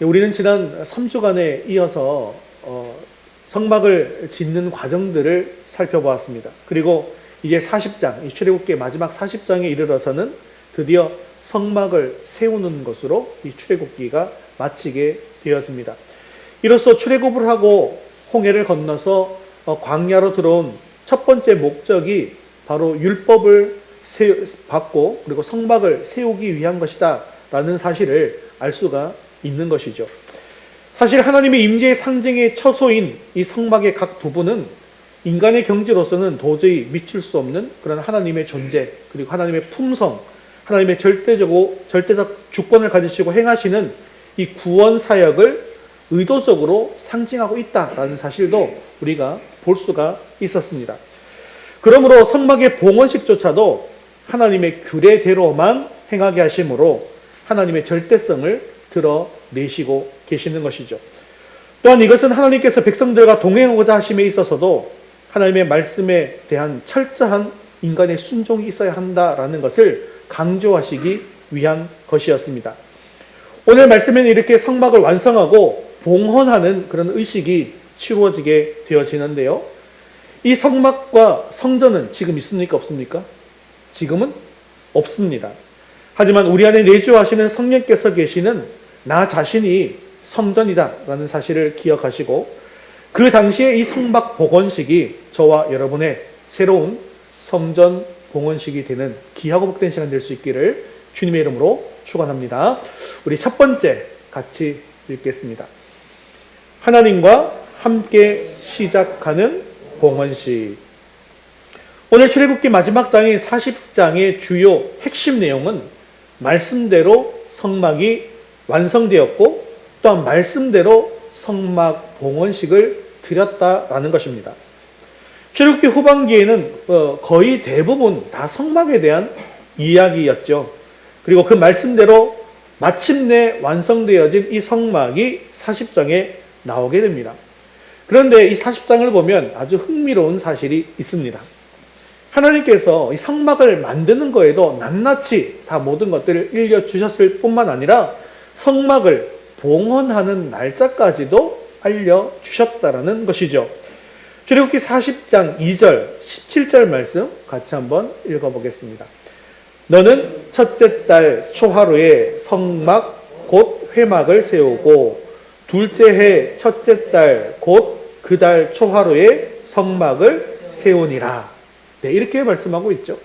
우리는 지난 3주간에 이어서 성막을 짓는 과정들을 살펴보았습니다. 그리고 이제 40장, 이 출애굽기 마지막 40장에 이르러서는 드디어 성막을 세우는 것으로 이 출애굽기가 마치게 되었습니다. 이로써 출애굽을 하고 홍해를 건너서 광야로 들어온 첫 번째 목적이 바로 율법을 받고 그리고 성막을 세우기 위한 것이다 라는 사실을 알 수가 있는 것이죠. 사실 하나님의 임재의 상징의 처소인 이 성막의 각 부분은 인간의 경지로서는 도저히 미칠 수 없는 그런 하나님의 존재, 그리고 하나님의 품성, 하나님의 절대적 주권을 가지시고 행하시는 이 구원 사역을 의도적으로 상징하고 있다라는 사실도 우리가 볼 수가 있었습니다. 그러므로 성막의 봉헌식조차도 하나님의 규례대로만 행하게 하심으로 하나님의 절대성을 드러내시고 계시는 것이죠. 또한 이것은 하나님께서 백성들과 동행하고자 하심에 있어서도 하나님의 말씀에 대한 철저한 인간의 순종이 있어야 한다라는 것을 강조하시기 위한 것이었습니다. 오늘 말씀에는 이렇게 성막을 완성하고 봉헌하는 그런 의식이 치루어지게 되어지는데요. 이 성막과 성전은 지금 있습니까? 없습니까? 지금은 없습니다. 하지만 우리 안에 내주하시는 성령께서 계시는 나 자신이 성전이다 라는 사실을 기억하시고 그 당시에 이 성막 봉헌식이 저와 여러분의 새로운 성전 봉헌식이 되는 귀하고 복된 시간 될 수 있기를 주님의 이름으로 축원합니다. 우리 첫 번째 같이 읽겠습니다. 하나님과 함께 시작하는 봉헌식. 오늘 출애굽기 마지막 장인 40장의 주요 핵심 내용은 말씀대로 성막이 완성되었고 또한 말씀대로 성막 봉헌식을 드렸다라는 것입니다. 출애굽기 후반기에는 거의 대부분 다 성막에 대한 이야기였죠. 그리고 그 말씀대로 마침내 완성되어진 이 성막이 40장에 나오게 됩니다. 그런데 이 40장을 보면 아주 흥미로운 사실이 있습니다. 하나님께서 이 성막을 만드는 거에도 낱낱이 다 모든 것들을 일려주셨을 뿐만 아니라 성막을 봉헌하는 날짜까지도 알려주셨다라는 것이죠. 출애굽기 40장 2절, 17절 말씀 같이 한번 읽어보겠습니다. 너는 첫째 달 초하루에 성막 곧 회막을 세우고 둘째 해 첫째 달 곧 그 달 초하루에 성막을 세우니라. 네, 이렇게 말씀하고 있죠.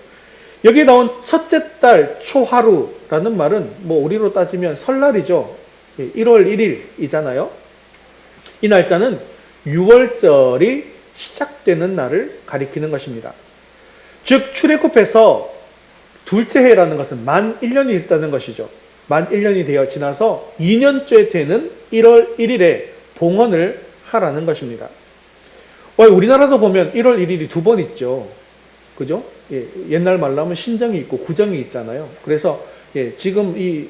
여기에 나온 첫째 달 초하루라는 말은 우리로 따지면 설날이죠. 1월 1일이잖아요. 이 날짜는 6월절이 시작되는 날을 가리키는 것입니다. 즉 출애굽해서 둘째 해라는 것은 만 1년이 있다는 것이죠. 만 1년이 되어 지나서 2년째 되는 1월 1일에 봉헌을 하라는 것입니다. 우리나라도 보면 1월 1일이 두 번 있죠. 그죠? 옛날 말로 하면 신정이 있고 구정이 있잖아요. 그래서 지금 이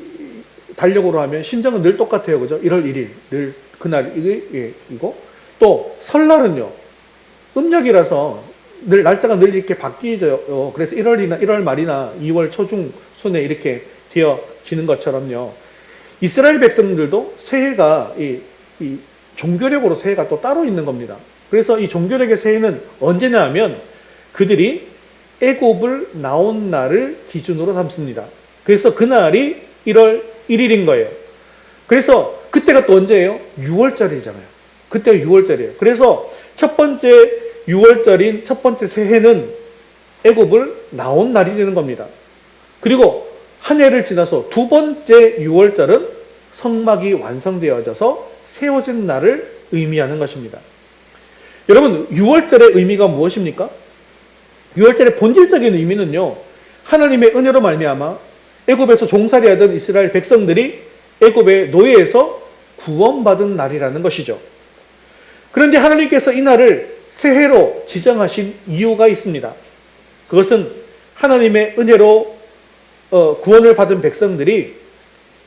달력으로 하면 신정은 늘 똑같아요. 그죠? 1월 1일 늘 그날 이거 또 설날은요. 음력이라서 늘 날짜가 늘 이렇게 바뀌죠. 그래서 1월이나 1월 말이나 2월 초중 순에 이렇게 되어지는 것처럼요. 이스라엘 백성들도 새해가 이 종교력으로 새해가 또 따로 있는 겁니다. 그래서 이 종교력의 새해는 언제냐 하면 그들이 애굽을 나온 날을 기준으로 삼습니다. 그래서 그날이 1월 1일인 거예요. 그래서 그때가 또 언제예요? 6월절이잖아요. 그때가 6월절이에요. 그래서 첫 번째 6월절인 첫 번째 새해는 애굽을 나온 날이 되는 겁니다. 그리고 한 해를 지나서 두 번째 6월절은 성막이 완성되어져서 세워진 날을 의미하는 것입니다. 여러분, 6월절의 의미가 무엇입니까? 6월절의 본질적인 의미는요, 하나님의 은혜로 말미암아 애굽에서 종살이하던 이스라엘 백성들이 애굽의 노예에서 구원받은 날이라는 것이죠. 그런데 하나님께서 이 날을 새해로 지정하신 이유가 있습니다. 그것은 하나님의 은혜로 구원을 받은 백성들이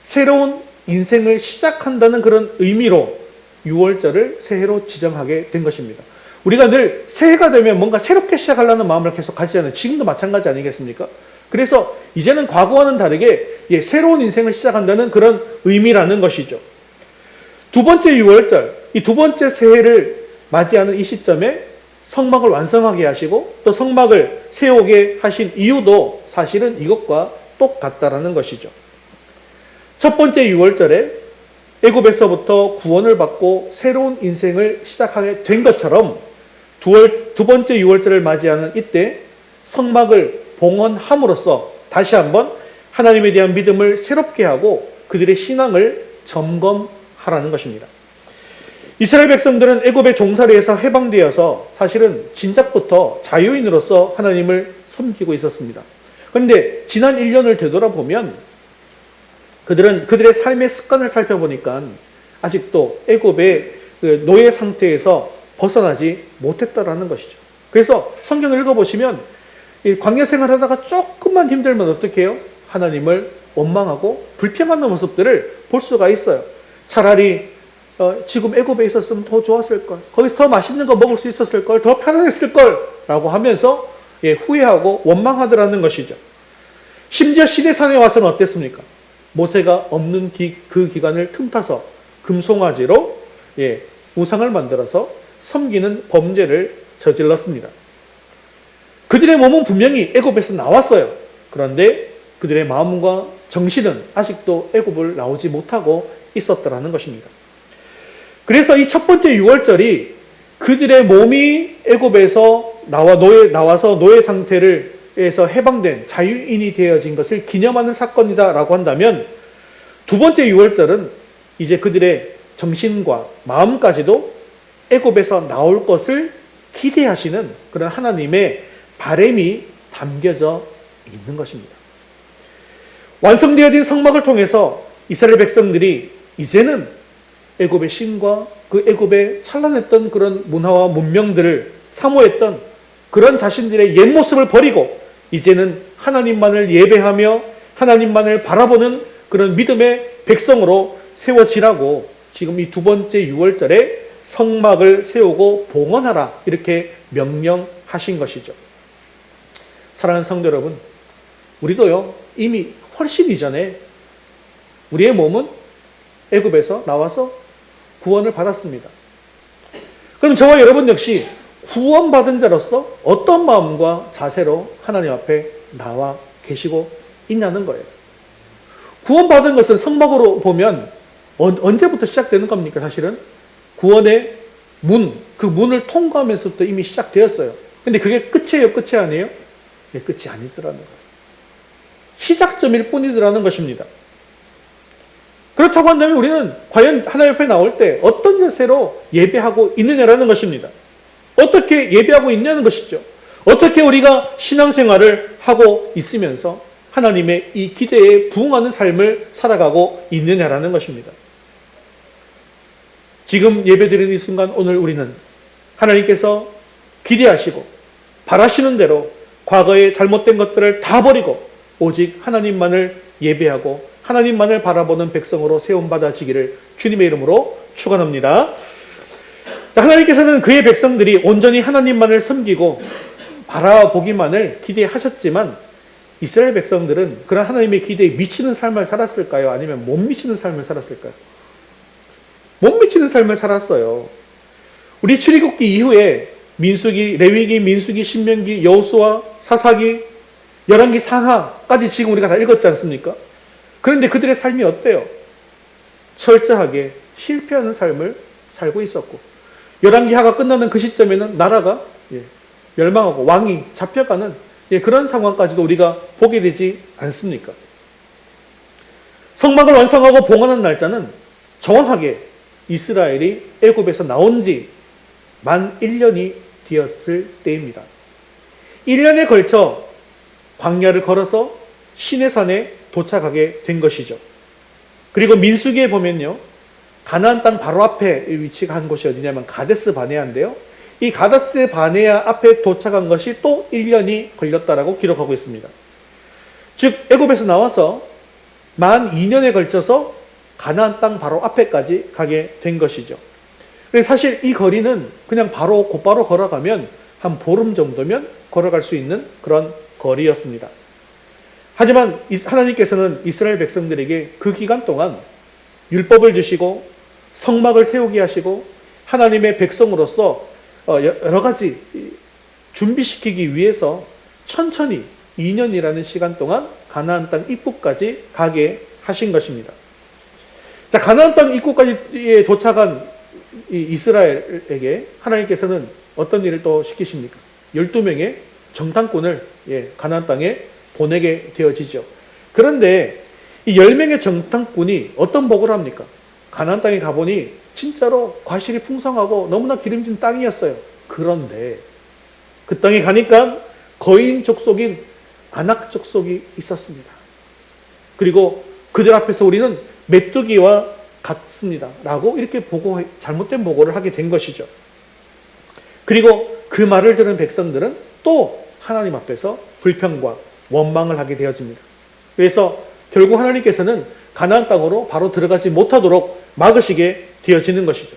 새로운 인생을 시작한다는 그런 의미로 6월절을 새해로 지정하게 된 것입니다. 우리가 늘 새해가 되면 뭔가 새롭게 시작하려는 마음을 계속 가지잖아요. 지금도 마찬가지 아니겠습니까? 그래서 이제는 과거와는 다르게 새로운 인생을 시작한다는 그런 의미라는 것이죠. 두 번째 유월절, 이 두 번째 새해를 맞이하는 이 시점에 성막을 완성하게 하시고 또 성막을 세우게 하신 이유도 사실은 이것과 똑같다라는 것이죠. 첫 번째 유월절에 애굽에서부터 구원을 받고 새로운 인생을 시작하게 된 것처럼 두 번째 유월절을 맞이하는 이때 성막을 봉헌함으로써 다시 한번 하나님에 대한 믿음을 새롭게 하고 그들의 신앙을 점검하라는 것입니다. 이스라엘 백성들은 애굽의 종살이에서 해방되어서 사실은 진작부터 자유인으로서 하나님을 섬기고 있었습니다. 그런데 지난 1년을 되돌아보면 그들은 그들의 삶의 습관을 살펴보니까 아직도 애굽의 그 노예 상태에서 벗어나지 못했다라는 것이죠. 그래서 성경을 읽어보시면 광야 생활하다가 조금만 힘들면 어떻게 해요? 하나님을 원망하고 불평하는 모습들을 볼 수가 있어요. 차라리 지금 애굽에 있었으면 더 좋았을 걸, 거기서 더 맛있는 거 먹을 수 있었을 걸, 더 편안했을 걸 라고 하면서 후회하고 원망하더라는 것이죠. 심지어 시내산에 와서는 어땠습니까? 모세가 없는 그 기간을 틈타서 금송아지로 우상을 만들어서 섬기는 범죄를 저질렀습니다. 그들의 몸은 분명히 애굽에서 나왔어요. 그런데 그들의 마음과 정신은 아직도 애굽을 나오지 못하고 있었더라는 것입니다. 그래서 이 첫 번째 유월절이 그들의 몸이 애굽에서 나와서 노예 상태에서 해방된 자유인이 되어진 것을 기념하는 사건이다라고 한다면 두 번째 유월절은 이제 그들의 정신과 마음까지도 애굽에서 나올 것을 기대하시는 그런 하나님의 바람이 담겨져 있는 것입니다. 완성되어진 성막을 통해서 이스라엘 백성들이 이제는 애굽의 신과 그 애굽의 찬란했던 그런 문화와 문명들을 사모했던 그런 자신들의 옛 모습을 버리고 이제는 하나님만을 예배하며 하나님만을 바라보는 그런 믿음의 백성으로 세워지라고 지금 이 두 번째 유월절에 성막을 세우고 봉헌하라 이렇게 명령하신 것이죠. 사랑하는 성도 여러분, 우리도요 이미 훨씬 이전에 우리의 몸은 애굽에서 나와서 구원을 받았습니다. 그럼 저와 여러분 역시 구원받은 자로서 어떤 마음과 자세로 하나님 앞에 나와 계시고 있냐는 거예요. 구원받은 것은 성막으로 보면 언제부터 시작되는 겁니까? 사실은 구원의 문, 그 문을 통과하면서부터 이미 시작되었어요. 근데 그게 끝이에요? 끝이 아니에요? 네, 끝이 아니더라는 거예요. 시작점일 뿐이더라는 것입니다. 그렇다고 한다면 우리는 과연 하나님 앞에 나올 때 어떤 자세로 예배하고 있느냐라는 것입니다. 어떻게 예배하고 있냐는 것이죠. 어떻게 우리가 신앙생활을 하고 있으면서 하나님의 이 기대에 부응하는 삶을 살아가고 있느냐라는 것입니다. 지금 예배드리는 이 순간 오늘 우리는 하나님께서 기대하시고 바라시는 대로 과거의 잘못된 것들을 다 버리고 오직 하나님만을 예배하고 하나님만을 바라보는 백성으로 세움받아지기를 주님의 이름으로 축원합니다. 하나님께서는 그의 백성들이 온전히 하나님만을 섬기고 바라보기만을 기대하셨지만 이스라엘 백성들은 그런 하나님의 기대에 미치는 삶을 살았을까요? 아니면 못 미치는 삶을 살았을까요? 못 미치는 삶을 살았어요. 우리 출애굽기 이후에 민수기, 레위기, 민수기, 신명기, 여호수아, 사사기, 열왕기 상하까지 지금 우리가 다 읽었지 않습니까? 그런데 그들의 삶이 어때요? 철저하게 실패하는 삶을 살고 있었고 열왕기 하가 끝나는 그 시점에는 나라가 멸망하고 왕이 잡혀가는 그런 상황까지도 우리가 보게 되지 않습니까? 성막을 완성하고 봉헌한 날짜는 정확하게 이스라엘이 애굽에서 나온 지 만 1년이 되었을 때입니다. 1년에 걸쳐 광야를 걸어서 시내산에 도착하게 된 것이죠. 그리고 민수기에 보면요, 가나안 땅 바로 앞에 위치한 곳이 어디냐면 가데스 바네아인데요. 이 가데스 바네아 앞에 도착한 것이 또 1년이 걸렸다라고 기록하고 있습니다. 즉 애굽에서 나와서 만 2년에 걸쳐서 가나안 땅 바로 앞에까지 가게 된 것이죠. 사실 이 거리는 그냥 곧바로 걸어가면 한 보름 정도면 걸어갈 수 있는 그런 거리였습니다. 하지만 하나님께서는 이스라엘 백성들에게 그 기간 동안 율법을 주시고 성막을 세우게 하시고 하나님의 백성으로서 여러 가지 준비시키기 위해서 천천히 2년이라는 시간 동안 가나안 땅 입구까지 가게 하신 것입니다. 자, 가나안 땅 입구까지 도착한 이 이스라엘에게 하나님께서는 어떤 일을 또 시키십니까? 12명의 정탐꾼을 가나안 땅에 보내게 되어지죠. 그런데 이 10명의 정탐꾼이 어떤 복을 합니까? 가나안 땅에 가보니 진짜로 과실이 풍성하고 너무나 기름진 땅이었어요. 그런데 그 땅에 가니까 거인 족속인 아낙 족속이 있었습니다. 그리고 그들 앞에서 우리는 메뚜기와 같습니다. 라고 이렇게 잘못된 보고를 하게 된 것이죠. 그리고 그 말을 들은 백성들은 또 하나님 앞에서 불평과 원망을 하게 되어집니다. 그래서 결국 하나님께서는 가나안 땅으로 바로 들어가지 못하도록 막으시게 되어지는 것이죠.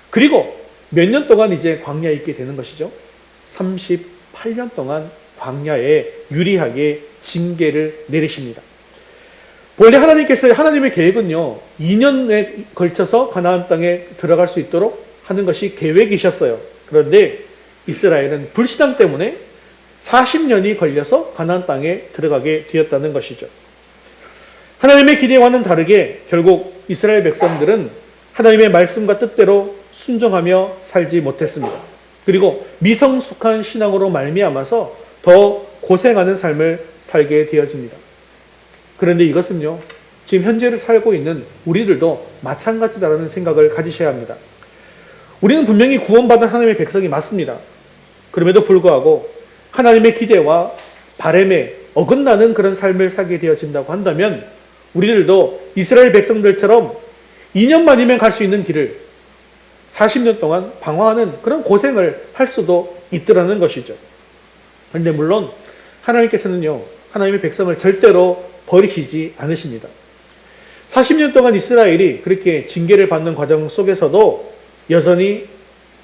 그리고 몇 년 동안 이제 광야에 있게 되는 것이죠. 38년 동안 광야에 유리하게 징계를 내리십니다. 원래 하나님의 계획은요, 2년에 걸쳐서 가나안 땅에 들어갈 수 있도록 하는 것이 계획이셨어요. 그런데 이스라엘은 불신앙 때문에 40년이 걸려서 가나안 땅에 들어가게 되었다는 것이죠. 하나님의 기대와는 다르게 결국 이스라엘 백성들은 하나님의 말씀과 뜻대로 순종하며 살지 못했습니다. 그리고 미성숙한 신앙으로 말미암아서 더 고생하는 삶을 살게 되어집니다. 그런데 이것은요, 지금 현재를 살고 있는 우리들도 마찬가지다라는 생각을 가지셔야 합니다. 우리는 분명히 구원받은 하나님의 백성이 맞습니다. 그럼에도 불구하고 하나님의 기대와 바람에 어긋나는 그런 삶을 살게 되어진다고 한다면 우리들도 이스라엘 백성들처럼 2년 만이면 갈 수 있는 길을 40년 동안 방황하는 그런 고생을 할 수도 있더라는 것이죠. 그런데 물론 하나님께서는요, 하나님의 백성을 절대로 버리시지 않으십니다. 40년 동안 이스라엘이 그렇게 징계를 받는 과정 속에서도 여전히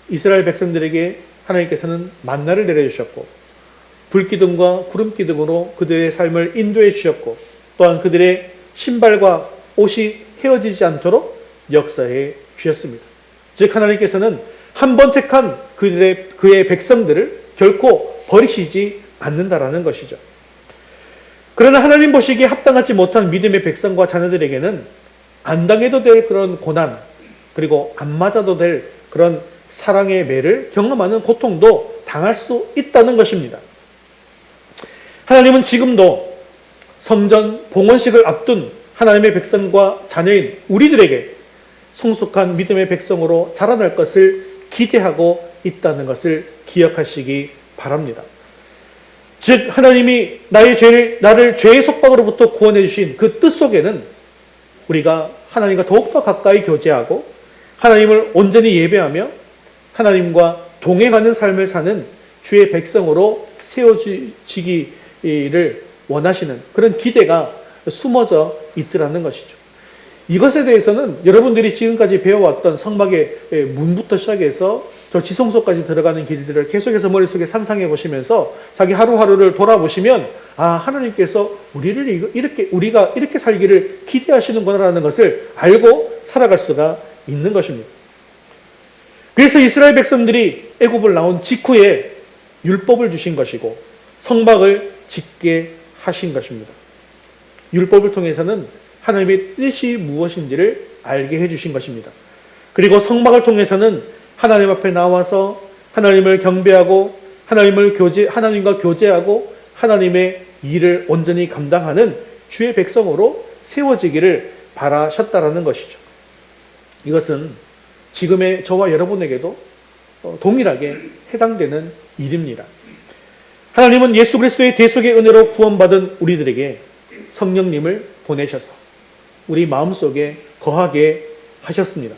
이스라엘 백성들에게 하나님께서는 만나를 내려주셨고 불기둥과 구름기둥으로 그들의 삶을 인도해 주셨고 또한 그들의 신발과 옷이 헤어지지 않도록 역사해 주셨습니다. 즉 하나님께서는 한 번 택한 그의 백성들을 결코 버리시지 않는다라는 것이죠. 그러나 하나님 보시기에 합당하지 못한 믿음의 백성과 자녀들에게는 안 당해도 될 그런 고난, 그리고 안 맞아도 될 그런 사랑의 매를 경험하는 고통도 당할 수 있다는 것입니다. 하나님은 지금도 성전 봉헌식을 앞둔 하나님의 백성과 자녀인 우리들에게 성숙한 믿음의 백성으로 자라날 것을 기대하고 있다는 것을 기억하시기 바랍니다. 즉 하나님이 나를 죄의 속박으로부터 구원해 주신 그 뜻 속에는 우리가 하나님과 더욱더 가까이 교제하고 하나님을 온전히 예배하며 하나님과 동행하는 삶을 사는 주의 백성으로 세워지기를 원하시는 그런 기대가 숨어져 있더라는 것이죠. 이것에 대해서는 여러분들이 지금까지 배워왔던 성막의 문부터 시작해서 저 지성소까지 들어가는 길들을 계속해서 머릿속에 상상해 보시면서 자기 하루하루를 돌아보시면 하나님께서 우리가 이렇게 살기를 기대하시는구나라는 것을 알고 살아갈 수가 있는 것입니다. 그래서 이스라엘 백성들이 애굽을 나온 직후에 율법을 주신 것이고 성막을 짓게 하신 것입니다. 율법을 통해서는 하나님의 뜻이 무엇인지를 알게 해주신 것입니다. 그리고 성막을 통해서는 하나님 앞에 나와서 하나님을 경배하고 하나님과 교제하고 하나님의 일을 온전히 감당하는 주의 백성으로 세워지기를 바라셨다라는 것이죠. 이것은 지금의 저와 여러분에게도 동일하게 해당되는 일입니다. 하나님은 예수 그리스도의 대속의 은혜로 구원받은 우리들에게 성령님을 보내셔서 우리 마음속에 거하게 하셨습니다.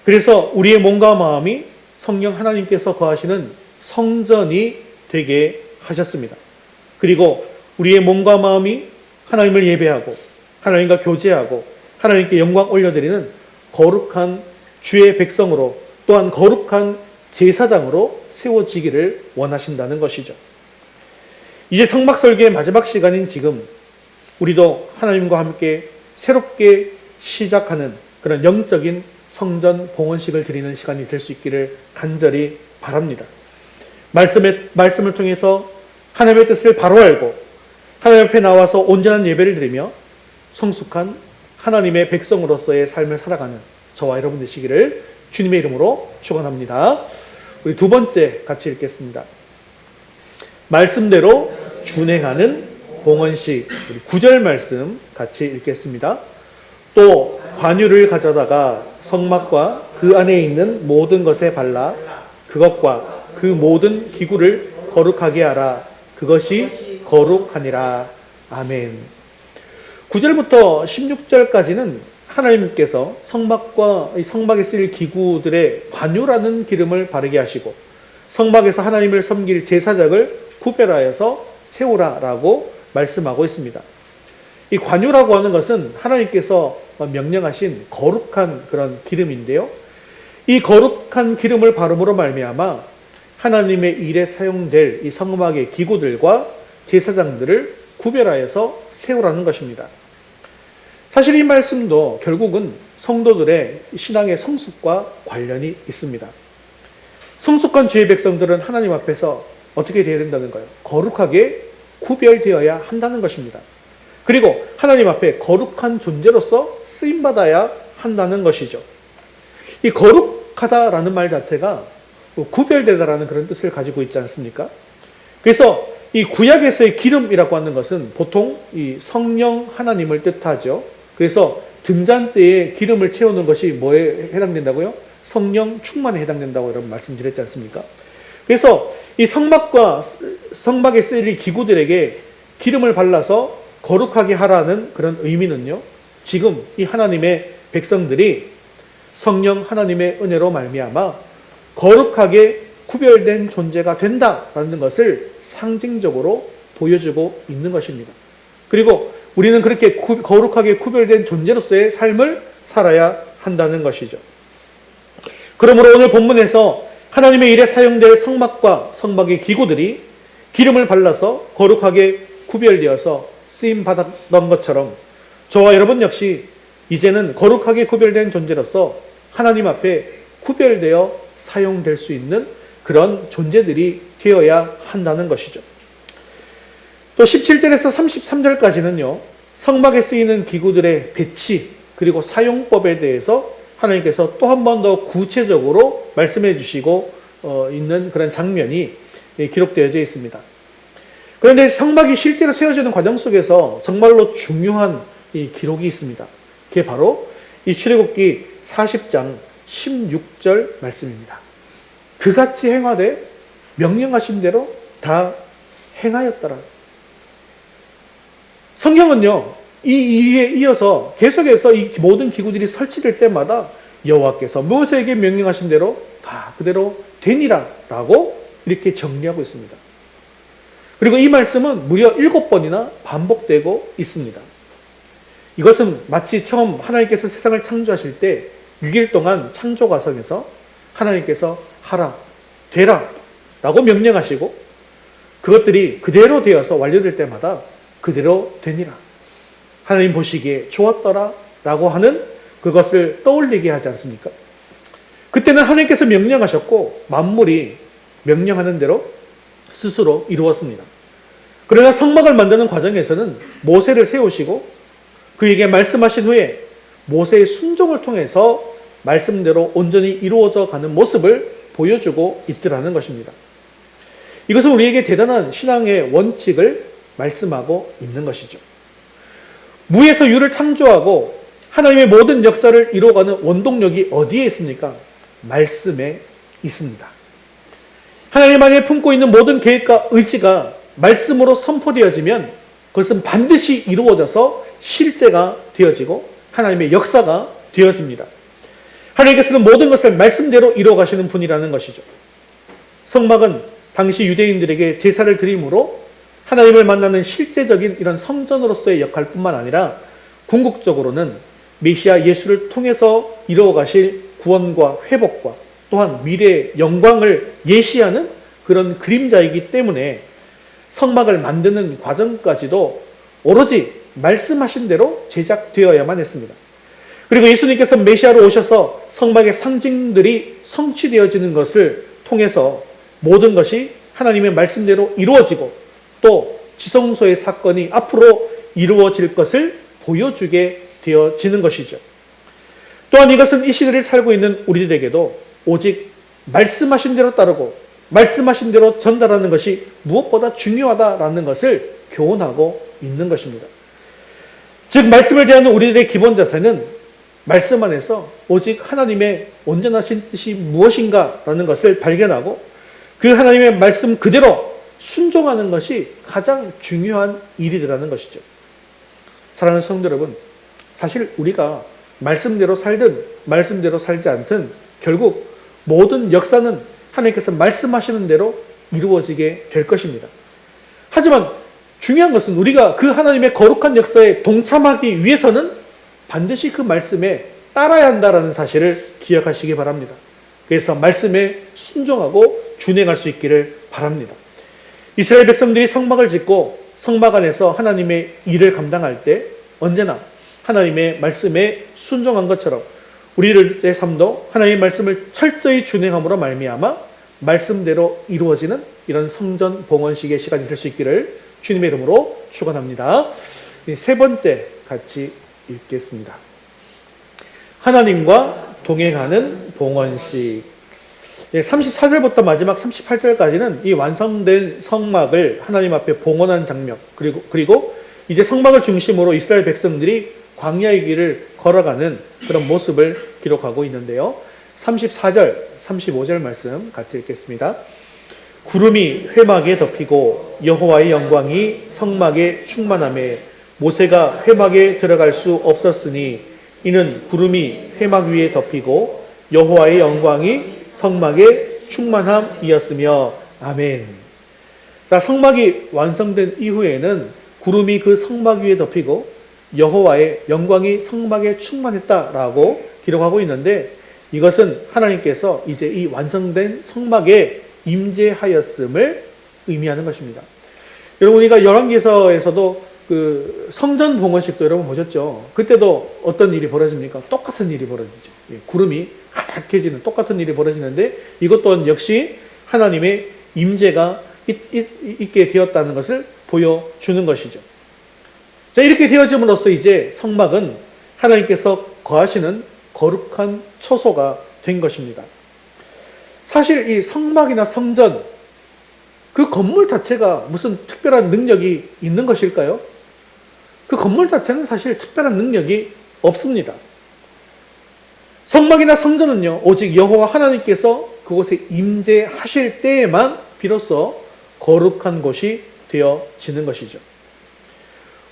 그래서 우리의 몸과 마음이 성령 하나님께서 거하시는 성전이 되게 하셨습니다. 그리고 우리의 몸과 마음이 하나님을 예배하고 하나님과 교제하고 하나님께 영광 올려드리는 거룩한 주의 백성으로 또한 거룩한 제사장으로 세워지기를 원하신다는 것이죠. 이제 성막 설계의 마지막 시간인 지금 우리도 하나님과 함께 새롭게 시작하는 그런 영적인 성전 봉헌식을 드리는 시간이 될 수 있기를 간절히 바랍니다. 말씀을 통해서 하나님의 뜻을 바로 알고 하나님 앞에 나와서 온전한 예배를 드리며 성숙한 하나님의 백성으로서의 삶을 살아가는 저와 여러분 되시기를 주님의 이름으로 축원합니다. 우리 두 번째 같이 읽겠습니다. 말씀대로 준행하는 봉헌식, 우리 9절 말씀 같이 읽겠습니다. 또 관유를 가져다가 성막과 그 안에 있는 모든 것에 발라 그것과 그 모든 기구를 거룩하게 하라. 그것이 거룩하니라. 아멘. 9절부터 16절까지는 하나님께서 성막과 성막에 쓰일 기구들의 관유라는 기름을 바르게 하시고 성막에서 하나님을 섬길 제사장을 구별하여서 세우라라고 말씀하고 있습니다. 이 관유라고 하는 것은 하나님께서 명령하신 거룩한 그런 기름인데요. 이 거룩한 기름을 바름으로 말미암아 하나님의 일에 사용될 이 성막의 기구들과 제사장들을 구별하여서 세우라는 것입니다. 사실 이 말씀도 결국은 성도들의 신앙의 성숙과 관련이 있습니다. 성숙한 주의 백성들은 하나님 앞에서 어떻게 되어야 된다는 거예요? 거룩하게 구별되어야 한다는 것입니다. 그리고 하나님 앞에 거룩한 존재로서 쓰임받아야 한다는 것이죠. 이 거룩하다라는 말 자체가 구별되다라는 그런 뜻을 가지고 있지 않습니까? 그래서 이 구약에서의 기름이라고 하는 것은 보통 이 성령 하나님을 뜻하죠. 그래서 등잔 때에 기름을 채우는 것이 뭐에 해당된다고요? 성령 충만에 해당된다고 여러분 말씀드렸지 않습니까? 그래서 이 성막에 쓰일 기구들에게 기름을 발라서 거룩하게 하라는 그런 의미는요, 지금 이 하나님의 백성들이 성령 하나님의 은혜로 말미암아 거룩하게 구별된 존재가 된다라는 것을 상징적으로 보여주고 있는 것입니다. 그리고 우리는 그렇게 거룩하게 구별된 존재로서의 삶을 살아야 한다는 것이죠. 그러므로 오늘 본문에서 하나님의 일에 사용될 성막과 성막의 기구들이 기름을 발라서 거룩하게 구별되어서 쓰임받았던 것처럼 저와 여러분 역시 이제는 거룩하게 구별된 존재로서 하나님 앞에 구별되어 사용될 수 있는 그런 존재들이 되어야 한다는 것이죠. 또 17절에서 33절까지는요, 성막에 쓰이는 기구들의 배치 그리고 사용법에 대해서 하나님께서 또 한 번 더 구체적으로 말씀해 주시고 있는 그런 장면이 기록되어져 있습니다. 그런데 성막이 실제로 세워지는 과정 속에서 정말로 중요한 이 기록이 있습니다. 그게 바로 이 출애굽기 40장 16절 말씀입니다. 그같이 행하되 명령하신 대로 다 행하였더라. 성경은요, 이 이에 이어서 계속해서 이 모든 기구들이 설치될 때마다 여호와께서 모세에게 명령하신 대로 다 그대로 되니라 라고 이렇게 정리하고 있습니다. 그리고 이 말씀은 무려 7번이나 반복되고 있습니다. 이것은 마치 처음 하나님께서 세상을 창조하실 때 6일 동안 창조 과정에서 하나님께서 하라, 되라 라고 명령하시고 그것들이 그대로 되어서 완료될 때마다 그대로 되니라. 하나님 보시기에 좋았더라 라고 하는 그것을 떠올리게 하지 않습니까? 그때는 하나님께서 명령하셨고 만물이 명령하는 대로 스스로 이루었습니다. 그러나 성막을 만드는 과정에서는 모세를 세우시고 그에게 말씀하신 후에 모세의 순종을 통해서 말씀대로 온전히 이루어져 가는 모습을 보여주고 있더라는 것입니다. 이것은 우리에게 대단한 신앙의 원칙을 말씀하고 있는 것이죠. 무에서 유를 창조하고 하나님의 모든 역사를 이루어가는 원동력이 어디에 있습니까? 말씀에 있습니다. 하나님 안에 품고 있는 모든 계획과 의지가 말씀으로 선포되어지면 그것은 반드시 이루어져서 실제가 되어지고 하나님의 역사가 되어집니다. 하나님께서는 모든 것을 말씀대로 이루어 가시는 분이라는 것이죠. 성막은 당시 유대인들에게 제사를 드림으로 하나님을 만나는 실제적인 이런 성전으로서의 역할뿐만 아니라 궁극적으로는 메시아 예수를 통해서 이루어 가실 구원과 회복과 또한 미래의 영광을 예시하는 그런 그림자이기 때문에 성막을 만드는 과정까지도 오로지 말씀하신 대로 제작되어야만 했습니다. 그리고 예수님께서 메시아로 오셔서 성막의 상징들이 성취되어지는 것을 통해서 모든 것이 하나님의 말씀대로 이루어지고 또 지성소의 사건이 앞으로 이루어질 것을 보여주게 되어지는 것이죠. 또한 이것은 이 시대를 살고 있는 우리들에게도 오직 말씀하신 대로 따르고 말씀하신 대로 전달하는 것이 무엇보다 중요하다라는 것을 교훈하고 있는 것입니다. 즉 말씀을 대하는 우리들의 기본 자세는 말씀 안에서 오직 하나님의 온전하신 뜻이 무엇인가라는 것을 발견하고 그 하나님의 말씀 그대로 순종하는 것이 가장 중요한 일이라는 것이죠. 사랑하는 성도 여러분, 사실 우리가 말씀대로 살든 말씀대로 살지 않든 결국 모든 역사는 하나님께서 말씀하시는 대로 이루어지게 될 것입니다. 하지만 중요한 것은 우리가 그 하나님의 거룩한 역사에 동참하기 위해서는 반드시 그 말씀에 따라야 한다는 사실을 기억하시기 바랍니다. 그래서 말씀에 순종하고 준행할 수 있기를 바랍니다. 이스라엘 백성들이 성막을 짓고 성막 안에서 하나님의 일을 감당할 때 언제나 하나님의 말씀에 순종한 것처럼 우리들의 삶도 하나님의 말씀을 철저히 준행함으로 말미암아 말씀대로 이루어지는 이런 성전 봉헌식의 시간이 될 수 있기를 주님의 이름으로 축원합니다. 세 번째 같이 읽겠습니다. 하나님과 동행하는 봉헌식. 34절부터 마지막 38절까지는 이 완성된 성막을 하나님 앞에 봉헌한 장면, 그리고 이제 성막을 중심으로 이스라엘 백성들이 광야의 길을 걸어가는 그런 모습을 기록하고 있는데요. 34절, 35절 말씀 같이 읽겠습니다. 구름이 회막에 덮이고 여호와의 영광이 성막에 충만하며 모세가 회막에 들어갈 수 없었으니 이는 구름이 회막 위에 덮이고 여호와의 영광이 성막의 충만함이었으며 아멘. 성막이 완성된 이후에는 구름이 그 성막 위에 덮이고 여호와의 영광이 성막에 충만했다라고 기록하고 있는데 이것은 하나님께서 이제 이 완성된 성막에 임재하였음을 의미하는 것입니다. 여러분 우리가 열왕기서에서도 그 성전 봉헌식도 여러분 보셨죠? 그때도 어떤 일이 벌어집니까? 똑같은 일이 벌어지죠. 구름이 가득해지는 똑같은 일이 벌어지는데 이것 또한 역시 하나님의 임재가 있게 되었다는 것을 보여주는 것이죠. 자, 이렇게 되어짐으로써 이제 성막은 하나님께서 거하시는 거룩한 처소가 된 것입니다. 사실 이 성막이나 성전, 그 건물 자체가 무슨 특별한 능력이 있는 것일까요? 그 건물 자체는 사실 특별한 능력이 없습니다. 성막이나 성전은요, 오직 여호와 하나님께서 그곳에 임재하실 때에만 비로소 거룩한 곳이 되어지는 것이죠.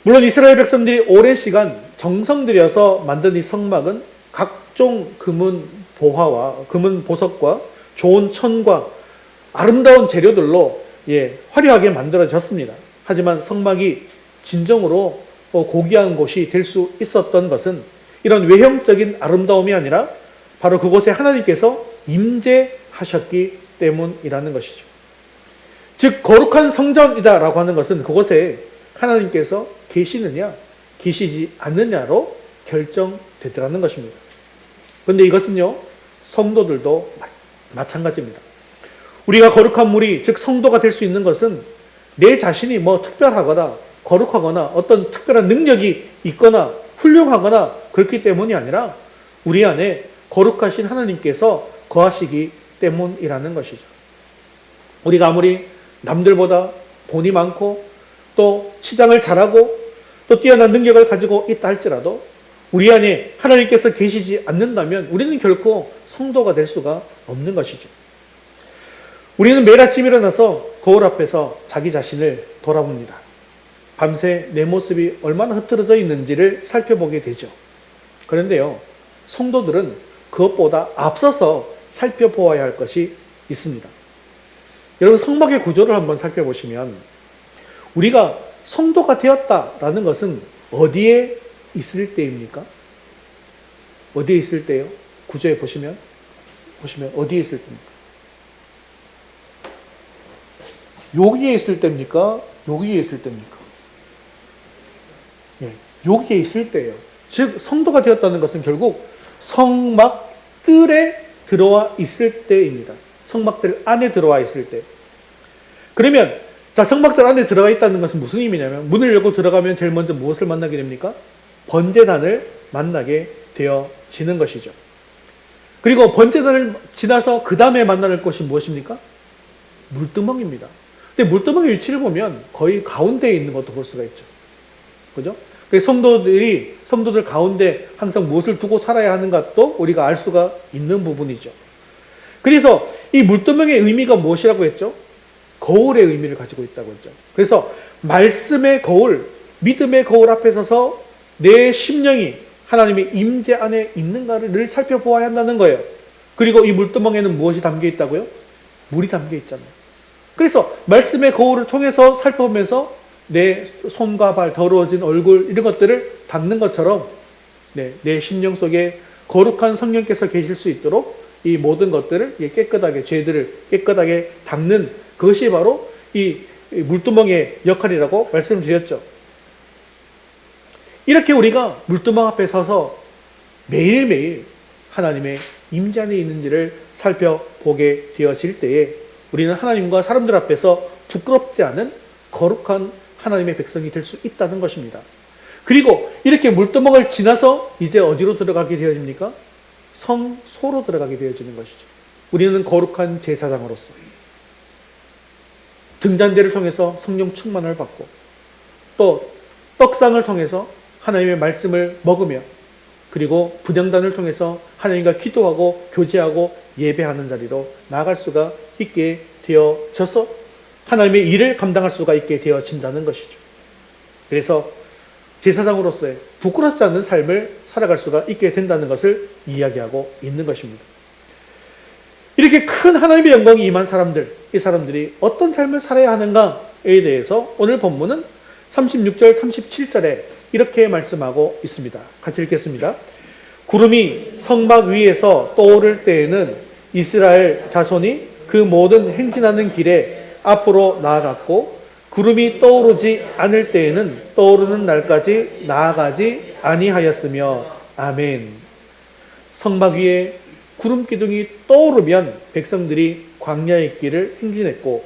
물론 이스라엘 백성들이 오랜 시간 정성 들여서 만든 이 성막은 각종 금은 보화와 금은 보석과 좋은 천과 아름다운 재료들로 화려하게 만들어졌습니다. 하지만 성막이 진정으로 고귀한 곳이 될 수 있었던 것은 이런 외형적인 아름다움이 아니라 바로 그곳에 하나님께서 임재하셨기 때문이라는 것이죠. 즉 거룩한 성전이다라고 하는 것은 그곳에 하나님께서 계시느냐 계시지 않느냐로 결정되더라는 것입니다. 그런데 이것은요 성도들도 마찬가지입니다. 우리가 거룩한 무리 즉 성도가 될 수 있는 것은 내 자신이 뭐 특별하거나 거룩하거나 어떤 특별한 능력이 있거나 훌륭하거나 그렇기 때문이 아니라 우리 안에 거룩하신 하나님께서 거하시기 때문이라는 것이죠. 우리가 아무리 남들보다 돈이 많고 또 치장을 잘하고 또 뛰어난 능력을 가지고 있다 할지라도 우리 안에 하나님께서 계시지 않는다면 우리는 결코 성도가 될 수가 없는 것이죠. 우리는 매일 아침 일어나서 거울 앞에서 자기 자신을 돌아봅니다. 밤새 내 모습이 얼마나 흐트러져 있는지를 살펴보게 되죠. 그런데요, 성도들은 그것보다 앞서서 살펴보아야 할 것이 있습니다. 여러분, 성막의 구조를 한번 살펴보시면 우리가 성도가 되었다라는 것은 어디에 있을 때입니까? 어디에 있을 때요? 구조에 보시면 어디에 있을 때입니까? 여기에 있을 때입니까? 여기에 있을 때입니까? 여기에 있을 때예요. 즉 성도가 되었다는 것은 결국 성막들에 들어와 있을 때입니다. 성막들 안에 들어와 있을 때. 그러면 자, 성막들 안에 들어가 있다는 것은 무슨 의미냐면 문을 열고 들어가면 제일 먼저 무엇을 만나게 됩니까? 번제단을 만나게 되어지는 것이죠. 그리고 번제단을 지나서 그 다음에 만날 것이 무엇입니까? 물두멍입니다. 근데 물두멍의 위치를 보면 거의 가운데에 있는 것도 볼 수가 있죠. 그죠? 성도들 가운데 항상 무엇을 두고 살아야 하는 것도 우리가 알 수가 있는 부분이죠. 그래서 이 물두멍의 의미가 무엇이라고 했죠? 거울의 의미를 가지고 있다고 했죠. 그래서 말씀의 거울, 믿음의 거울 앞에 서서 내 심령이 하나님의 임재 안에 있는가를 늘 살펴보아야 한다는 거예요. 그리고 이 물두멍에는 무엇이 담겨 있다고요? 물이 담겨 있잖아요. 그래서 말씀의 거울을 통해서 살펴보면서 내 손과 발, 더러워진 얼굴 이런 것들을 닦는 것처럼 내 심령 속에 거룩한 성령께서 계실 수 있도록 이 모든 것들을 깨끗하게, 죄들을 깨끗하게 닦는 그것이 바로 이 물두멍의 역할이라고 말씀을 드렸죠. 이렇게 우리가 물두멍 앞에 서서 매일매일 하나님의 임재 안에 있는지를 살펴보게 되어질 때에 우리는 하나님과 사람들 앞에서 부끄럽지 않은 거룩한 하나님의 백성이 될 수 있다는 것입니다. 그리고 이렇게 물두멍을 지나서 이제 어디로 들어가게 되어집니까? 성소로 들어가게 되어지는 것이죠. 우리는 거룩한 제사장으로서 등잔대를 통해서 성령 충만을 받고 또 떡상을 통해서 하나님의 말씀을 먹으며 그리고 분향단을 통해서 하나님과 기도하고 교제하고 예배하는 자리로 나아갈 수가 있게 되어져서 하나님의 일을 감당할 수가 있게 되어진다는 것이죠. 그래서 제사장으로서의 부끄럽지 않은 삶을 살아갈 수가 있게 된다는 것을 이야기하고 있는 것입니다. 이렇게 큰 하나님의 영광이 임한 사람들, 이 사람들이 어떤 삶을 살아야 하는가에 대해서 오늘 본문은 36절, 37절에 이렇게 말씀하고 있습니다. 같이 읽겠습니다. 구름이 성막 위에서 떠오를 때에는 이스라엘 자손이 그 모든 행진하는 길에 앞으로 나아갔고 구름이 떠오르지 않을 때에는 떠오르는 날까지 나아가지 아니하였으며 아멘. 성막 위에 구름 기둥이 떠오르면 백성들이 광야의 길을 행진했고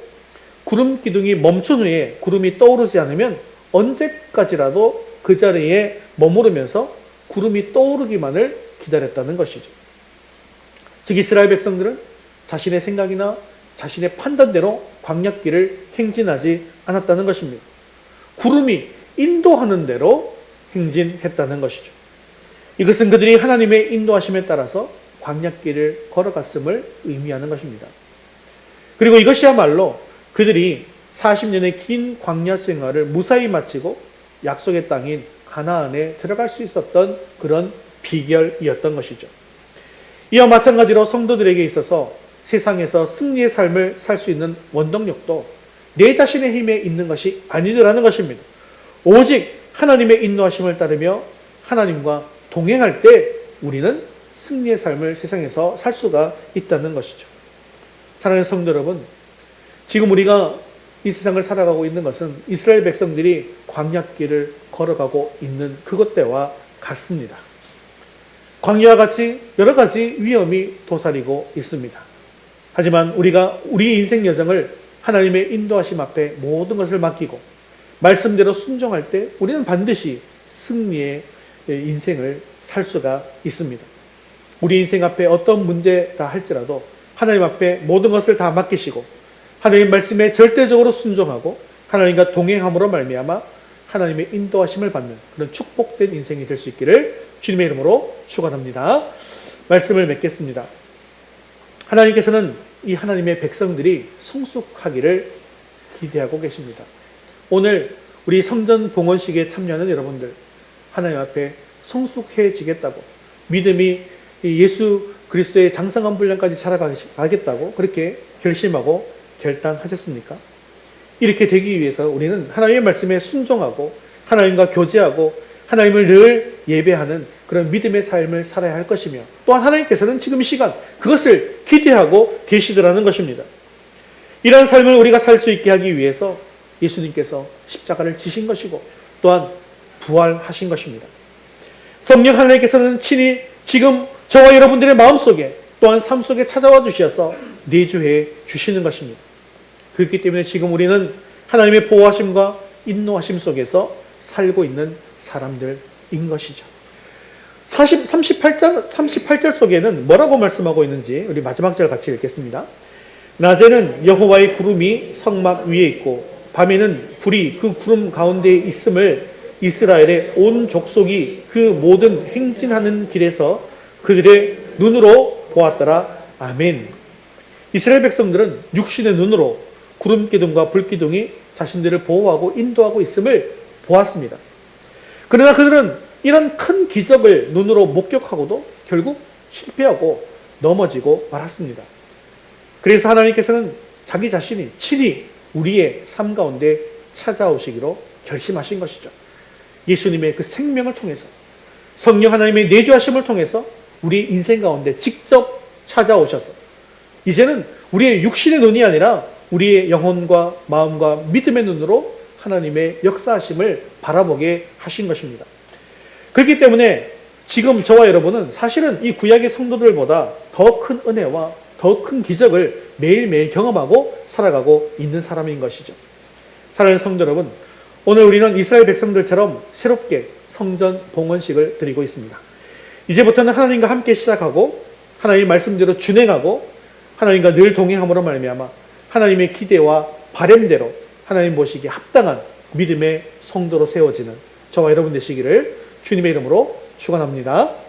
구름 기둥이 멈춘 후에 구름이 떠오르지 않으면 언제까지라도 그 자리에 머무르면서 구름이 떠오르기만을 기다렸다는 것이죠. 즉 이스라엘 백성들은 자신의 생각이나 자신의 판단대로 광야길을 행진하지 않았다는 것입니다. 구름이 인도하는 대로 행진했다는 것이죠. 이것은 그들이 하나님의 인도하심에 따라서 광야길을 걸어갔음을 의미하는 것입니다. 그리고 이것이야말로 그들이 40년의 긴 광야 생활을 무사히 마치고 약속의 땅인 가나안에 들어갈 수 있었던 그런 비결이었던 것이죠. 이와 마찬가지로 성도들에게 있어서 세상에서 승리의 삶을 살 수 있는 원동력도 내 자신의 힘에 있는 것이 아니더라는 것입니다. 오직 하나님의 인도하심을 따르며 하나님과 동행할 때 우리는 승리의 삶을 세상에서 살 수가 있다는 것이죠. 사랑하는 성도 여러분, 지금 우리가 이 세상을 살아가고 있는 것은 이스라엘 백성들이 광야길을 걸어가고 있는 그것 때와 같습니다. 광야와 같이 여러 가지 위험이 도사리고 있습니다. 하지만 우리가 우리 인생 여정을 하나님의 인도하심 앞에 모든 것을 맡기고 말씀대로 순종할 때 우리는 반드시 승리의 인생을 살 수가 있습니다. 우리 인생 앞에 어떤 문제라 할지라도 하나님 앞에 모든 것을 다 맡기시고 하나님 말씀에 절대적으로 순종하고 하나님과 동행함으로 말미암아 하나님의 인도하심을 받는 그런 축복된 인생이 될 수 있기를 주님의 이름으로 축원합니다. 말씀을 맺겠습니다. 하나님께서는 이 하나님의 백성들이 성숙하기를 기대하고 계십니다. 오늘 우리 성전 봉헌식에 참여하는 여러분들 하나님 앞에 성숙해지겠다고 믿음이 예수 그리스도의 장성한 분량까지 자라가겠다고 그렇게 결심하고 결단하셨습니까? 이렇게 되기 위해서 우리는 하나님의 말씀에 순종하고 하나님과 교제하고 하나님을 늘 예배하는 그런 믿음의 삶을 살아야 할 것이며 또한 하나님께서는 지금 이 시간 그것을 기대하고 계시더라는 것입니다. 이러한 삶을 우리가 살 수 있게 하기 위해서 예수님께서 십자가를 지신 것이고 또한 부활하신 것입니다. 성령 하나님께서는 친히 지금 저와 여러분들의 마음속에 또한 삶 속에 찾아와 주셔서 내주해 주시는 것입니다. 그렇기 때문에 지금 우리는 하나님의 보호하심과 인도하심 속에서 살고 있는 사람들인 것이죠. 38절 속에는 뭐라고 말씀하고 있는지 우리 마지막 절 같이 읽겠습니다. 낮에는 여호와의 구름이 성막 위에 있고 밤에는 불이 그 구름 가운데에 있음을 이스라엘의 온 족속이 그 모든 행진하는 길에서 그들의 눈으로 보았더라. 아멘. 이스라엘 백성들은 육신의 눈으로 구름 기둥과 불 기둥이 자신들을 보호하고 인도하고 있음을 보았습니다. 그러나 그들은 이런 큰 기적을 눈으로 목격하고도 결국 실패하고 넘어지고 말았습니다. 그래서 하나님께서는 자기 자신이 친히 우리의 삶 가운데 찾아오시기로 결심하신 것이죠. 예수님의 그 생명을 통해서, 성령 하나님의 내주하심을 통해서 우리 인생 가운데 직접 찾아오셔서 이제는 우리의 육신의 눈이 아니라 우리의 영혼과 마음과 믿음의 눈으로 하나님의 역사하심을 바라보게 하신 것입니다. 그렇기 때문에 지금 저와 여러분은 사실은 이 구약의 성도들보다 더 큰 은혜와 더 큰 기적을 매일매일 경험하고 살아가고 있는 사람인 것이죠. 사랑하는 성도 여러분, 오늘 우리는 이스라엘 백성들처럼 새롭게 성전 봉헌식을 드리고 있습니다. 이제부터는 하나님과 함께 시작하고 하나님의 말씀대로 준행하고 하나님과 늘 동행함으로 말미암아 하나님의 기대와 바램대로 하나님 보시기에 합당한 믿음의 성도로 세워지는 저와 여러분 되시기를 주님의 이름으로 축원합니다.